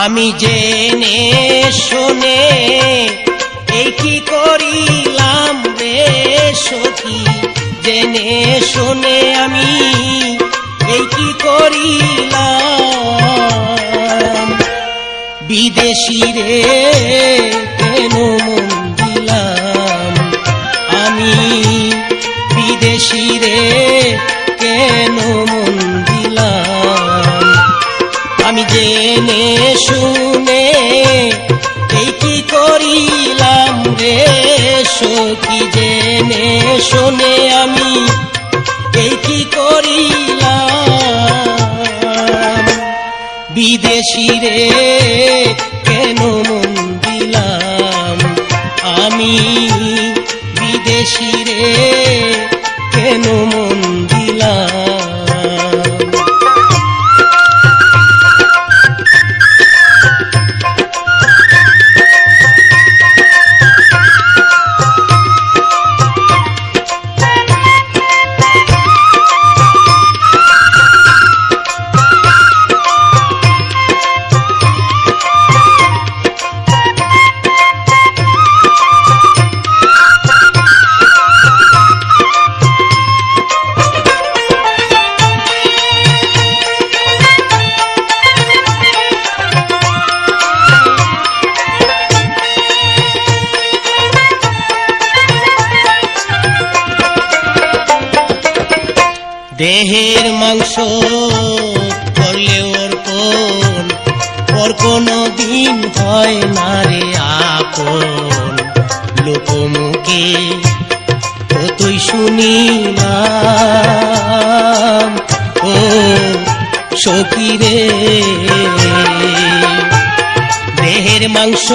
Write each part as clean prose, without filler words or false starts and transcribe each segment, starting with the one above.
আমি জেনে শুনে এই কি করিলাম রে সখী, জেনে শুনে আমি এই কি করিলাম। বিদেশি রে কেন মন দিলাম আমি, বিদেশি রে কেন মন দিলাম। আমি জেনে শুনে এই কি করিলাম রে সখী, জেনে শুনে আমি এই কি করিলাম। বিদেশি রে কেন মন দিলাম আমি, বিদেশি রে কেন মন দিলাম। দেহের মাংস করলে অর্পণ, পর কোনো দিন হয় না রে আপন। লোকমুখে কতই শুনিলাম ও সখী রে, দেহের মাংস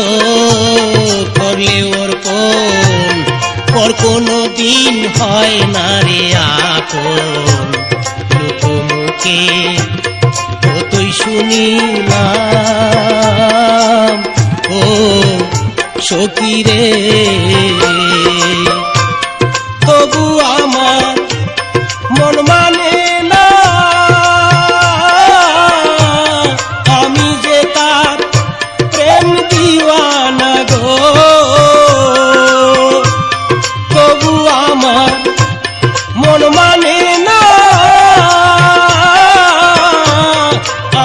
করলে অর্পণ, পর কোনো দিন হয় না রে আপন। লোকমুখে কতই শুনিলাম ও সখী রে, তবু আমার মন মানে না আমি যে তার প্রেম দিওয়ানা গো। তবু আমার মন মানে না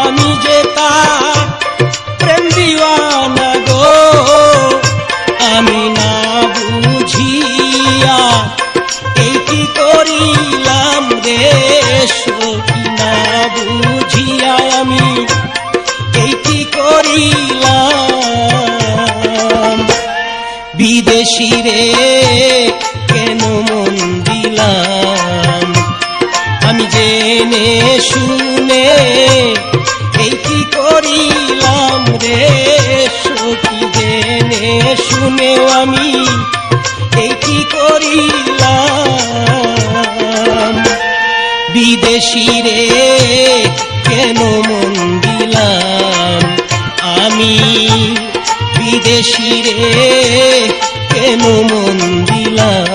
আমি যে তার প্রেম দিওয়ানা গো। আমি না বুঝিয়া এই কি করিলাম রে সখী, না বুঝিয়া আমি এই কি করিলাম। বিদেশি রে কেন মন দিলাম আমি জেনে শুনে এই কি করিলাম রে সখী, জেনে শুনেও আমি এই কি করিলাম। বিদেশি রে কেন মন দিলাম আমি, বিদেশি রে কেন মন দিলাম।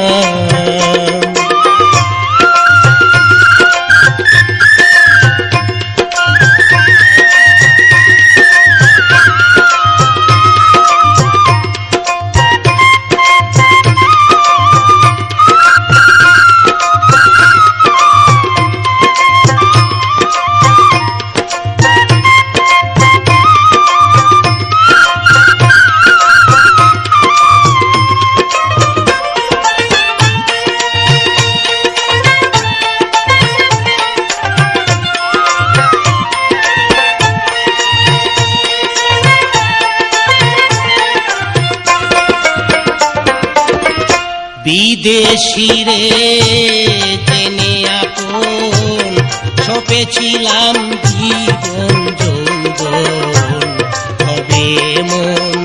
বিদেশি রে জেনে আপন, সপেছিলাম জীবন যৌবন। হবে মন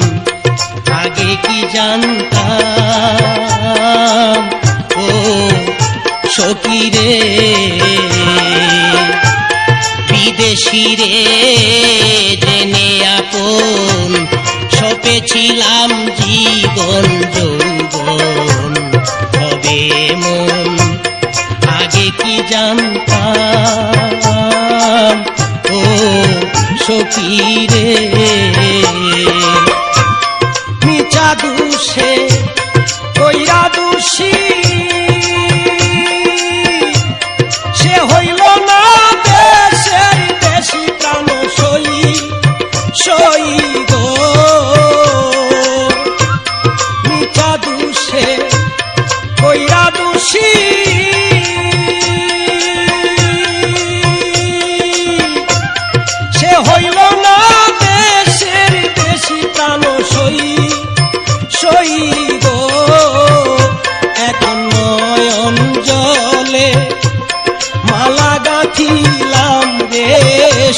আগে কি জানতাম ও সখী রে, বিদেশি রে জেনে আপন, সপেছিলাম জীবন যৌবন। হবে মন আগে কি জানতাম ও পীরে মিছা দুষে কইরা দোষী সে হইল না দেশের দেশি প্রাণ সই সই গো মিছা দুষে কইরা দোষী সে হইল না দেশের দেশি প্রাণ সই সই গো এখন নয়ন জলে মালা গাঁথিলাম রে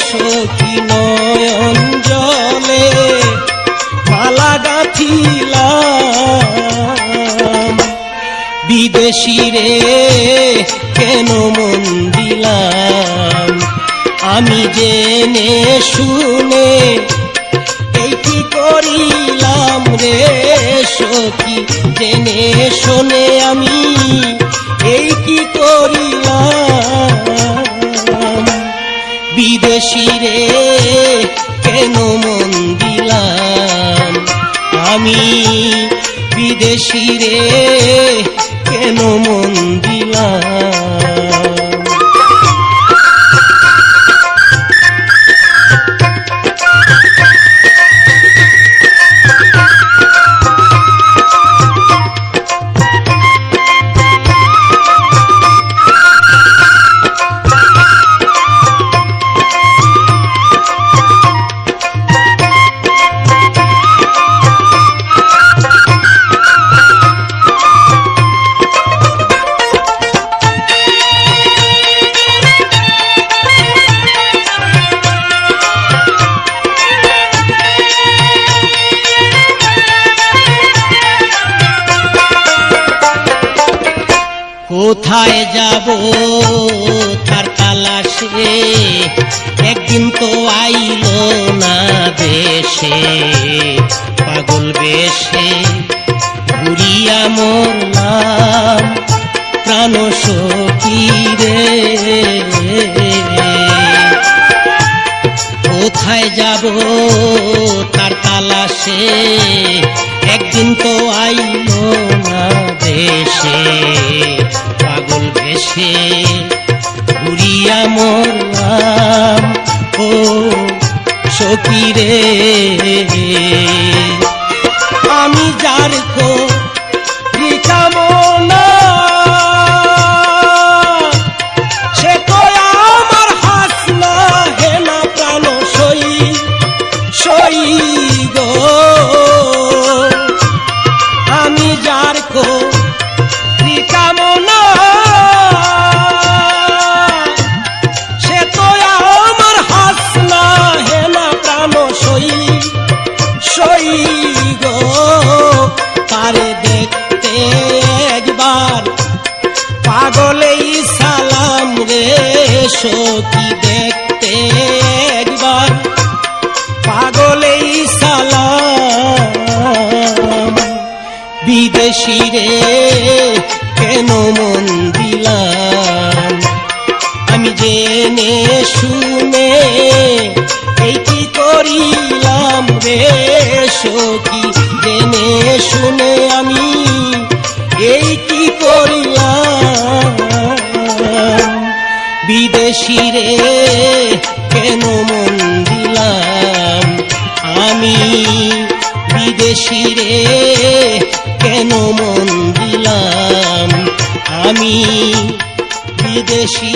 সখী নয়ন জলে মালা গাঁথিলাম বিদেশি রে কেন মন দিলাম আমি জেনে শুনে এই কি করিলাম রে সখী জেনে শুনে আমি এই কি করিলাম বিদেশি রে কেন মন দিলাম আমি বিদেশি রে কেন মন দিলাম কোথায় যাব তার তালাশে একদিন তো আইল না দেশে পাগল বেশে ঘুরিয়া মরলাম প্রাণ সখী রে কোথায় যাব তার তালাশে একদিন তো আইল না দেশে পাগল ভেসে ঘুরিয়া মরলাম ও সখী রে আমি যার কামনা সে তো আমার হাসনা হে না প্রাণ সই সই গো আমি যার কামনা সে তো আমার হাসনা হে না প্রাণ সই সই গো তারে দেখতে একবার পাগলেই সালাম রে সখী দেখতে একবার পাগলেই সালাম বিদেশি রে কেন মন দিলাম আমি জেনে শুনে এই কি করিলাম রে সখী জেনে শুনে আমি এই কি করিলাম বিদেশি রে কেন মন দিলাম আমি বিদেশি রে কেন মন দিলাম আমি বিদেশি